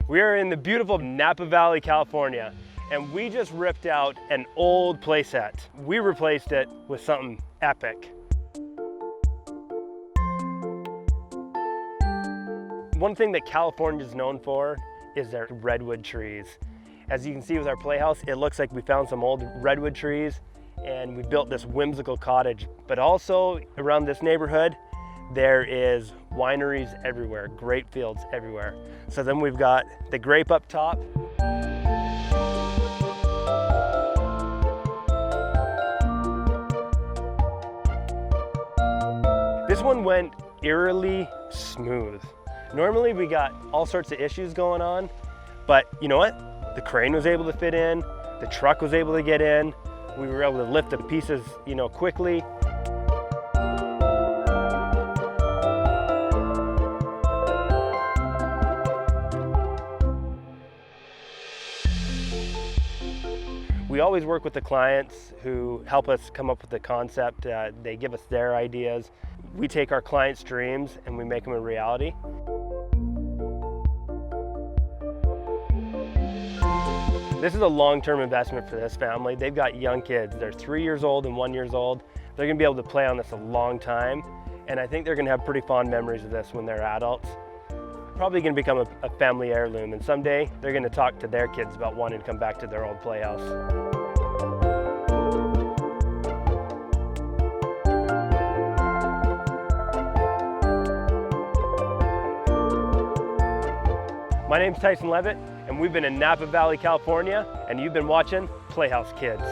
We are in the beautiful Napa Valley, California, and we just ripped out an old playset. We replaced it with something epic. One thing that California is known for is their redwood trees. As you can see with our playhouse, it looks like we found some old redwood trees and we built this whimsical cottage. But also around this neighborhood, there is wineries everywhere, grape fields everywhere. So then we've got the grape up top. This one went eerily smooth. Normally we got all sorts of issues going on, but you know what? The crane was able to fit in, the truck was able to get in, we were able to lift the pieces, quickly. We always work with the clients who help us come up with the concept. They give us their ideas. We take our clients' dreams and we make them a reality. This is a long-term investment for this family. They've got young kids. They're 3 years old and 1 year old. They're gonna be able to play on this a long time. And I think they're gonna have pretty fond memories of this when they're adults. Probably gonna become a family heirloom, and someday they're gonna talk to their kids about wanting to come back to their old playhouse. My name's Tyson Levitt, and we've been in Napa Valley, California, and you've been watching Playhouse Kids.